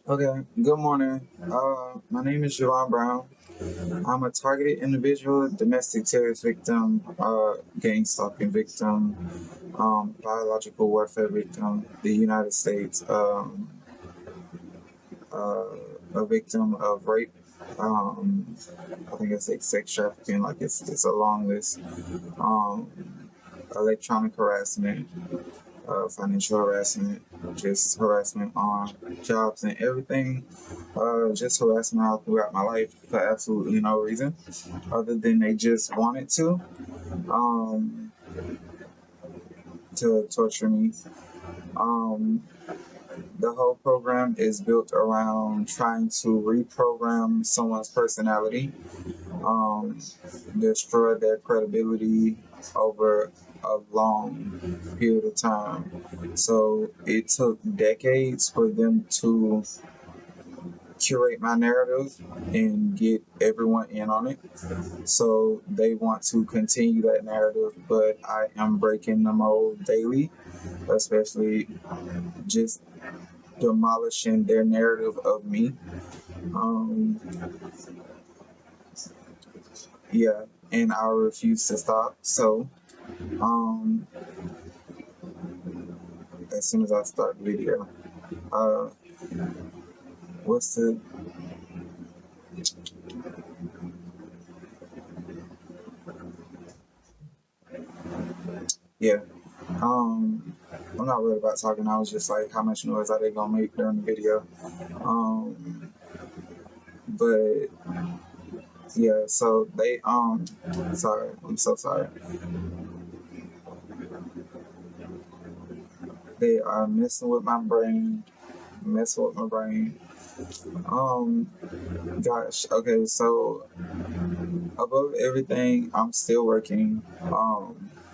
Okay, good morning. My name is Javon Brown. I'm a targeted individual, domestic terrorist victim, gangstalking victim, biological warfare victim, the United States, uh, a victim of rape. Um, I think it's like sex trafficking, like it's a long list. Um, Electronic harassment, financial harassment, just harassment on jobs and everything, just harassment all throughout my life for absolutely no reason other than they just wanted um, to torture me. Um, the whole program is built around trying to reprogram someone's personality, um, destroy their credibility over a long period of time. So it took decades for them to curate my narrative and get everyone in on it. So they want to continue that narrative, but I am breaking the mold daily, especially just demolishing their narrative of me. Um, yeah, and I refuse to stop. So, um, as soon as I start the video, uh, what's the yeah? I'm not worried about talking. I was just like, how much noise are they gonna make during the video? Um, but yeah, so sorry, I'm so sorry. They are messing with my brain, messing with my brain. Um, Gosh, okay, so above everything, I'm still working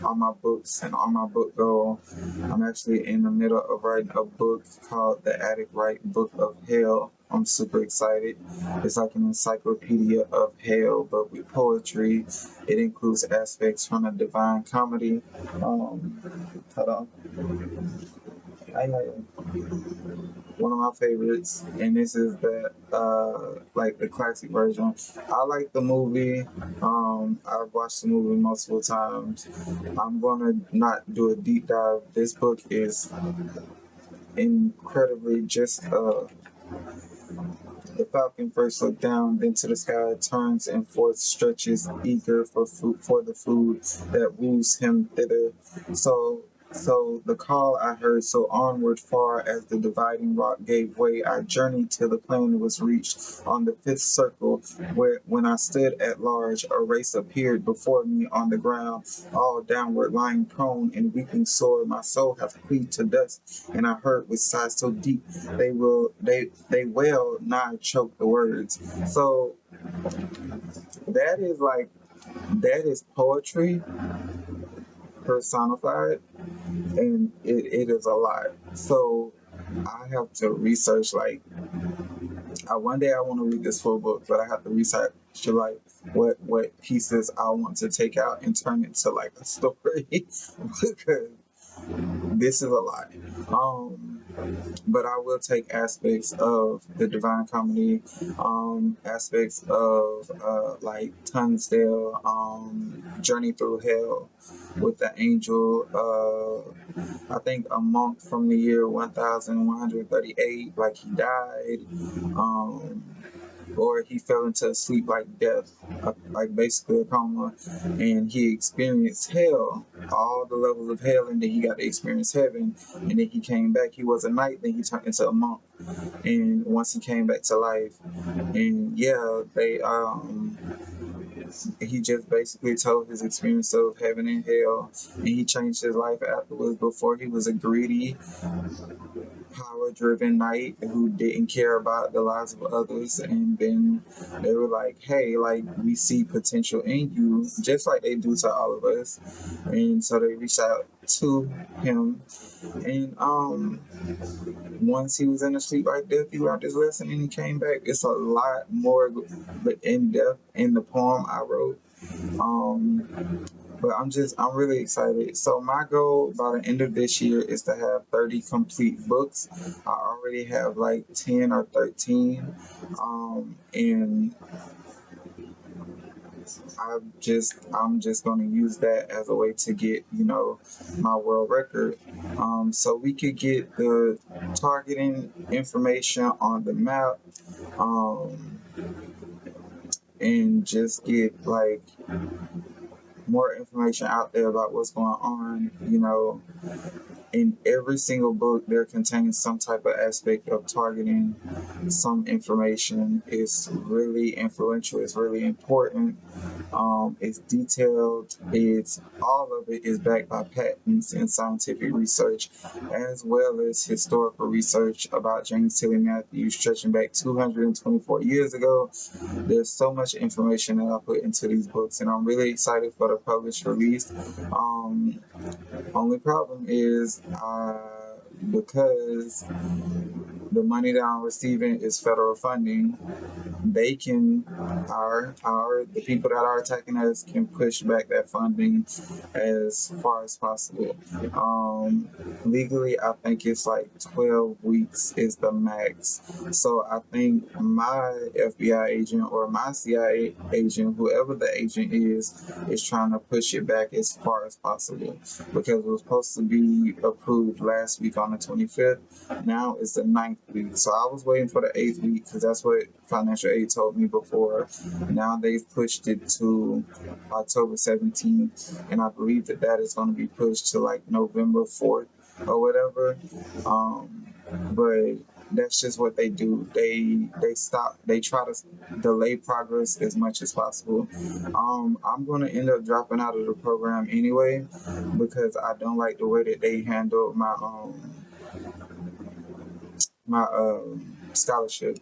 on my books and on my book goal. I'm actually in the middle of writing a book called The Addict Write Book of Hell. I'm super excited. It's like an encyclopedia of hell, but with poetry. It includes aspects from a divine comedy. Hold on. I know one of my favorites, and this is the like the classic version. I like the movie. I've watched the movie multiple times. I'm gonna not do a deep dive. This book is incredibly just the falcon first looked down, then to the sky, turns and forth stretches, eager for food, for the food that woos him thither. So, so the call I heard, so onward far as the dividing rock gave way, I journeyed till the plain was reached on the fifth circle, where when I stood at large, a race appeared before me on the ground, all downward lying prone and weeping sore. My soul hath cleaved to dust, and I heard with sighs so deep they wail nigh choke the words. So that is like that is poetry personified, and it is a lot. So I have to research like one day I want to read this full book, but I have to research like what pieces I want to take out and turn it to like a story because this is a lot. Um, but I will take aspects of the Divine Comedy, aspects of like Tunsdale, Journey Through Hell with the angel. I think a monk from the year 1138, like he died. Um, or he fell into sleep like death, like basically a coma, and he experienced hell, all the levels of hell, and then he got to experience heaven, and then he came back. He was a knight, then he turned into a monk, and once he came back to life, and yeah, he just basically told his experience of heaven and hell, and he changed his life afterwards. Before he was a greedy, power driven knight who didn't care about the lives of others, and then they were like, hey, like we see potential in you just like they do to all of us, and so they reached out to him, and once he was in a sleep like death, he learned his lesson and he came back. It's a lot more in depth in the poem I wrote. um But I'm really excited. So my goal by the end of this year is to have 30 complete books. I already have like 10 or 13. And I'm just going to use that as a way to get, my world record. So we could get the targeting information on the map, um, and just get like more information out there about what's going on, in every single book there contains some type of aspect of targeting. Some information is really influential, it's really important. It's detailed. It's all of it is backed by patents and scientific research, as well as historical research about James Tilly Matthews stretching back 224 years ago. There's so much information that I put into these books, and I'm really excited for the published release. Only problem is because the money that I'm receiving is federal funding, they can the people that are attacking us can push back that funding as far as possible. Legally, I think it's like 12 weeks is the max. So I think my FBI agent or my CIA agent, whoever the agent is trying to push it back as far as possible, because it was supposed to be approved last week on the 25th. Now it's the 9th week. So I was waiting for the 8th week because that's what financial aid told me before. Now they've pushed it to October 17th, and I believe that is going to be pushed to like November 4th or whatever. But that's just what they do. They try to delay progress as much as possible. I'm going to end up dropping out of the program anyway because I don't like the way that they handled my scholarship.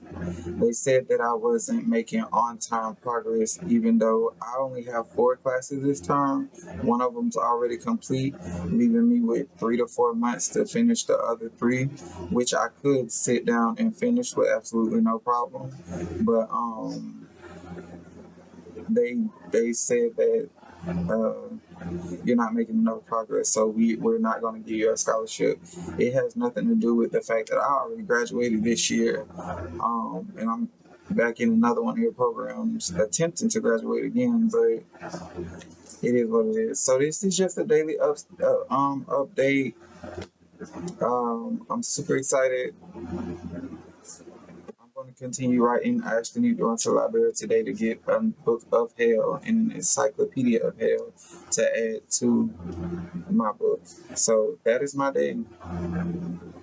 They said that I wasn't making on-time progress, even though I only have 4 classes this term. One of them's already complete, leaving me with 3 to 4 months to finish the other 3, which I could sit down and finish with absolutely no problem. But they said that you're not making enough progress, so we're not going to give you a scholarship. It has nothing to do with the fact that I already graduated this year, and I'm back in another one of your programs attempting to graduate again, but it is what it is. So this is just a daily update. I'm super excited. I'm going to continue writing. I actually need to run to the library today to get a book of hell and an encyclopedia of hell to add to my book. So that is my day.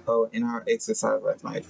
Oh, and our exercise last night.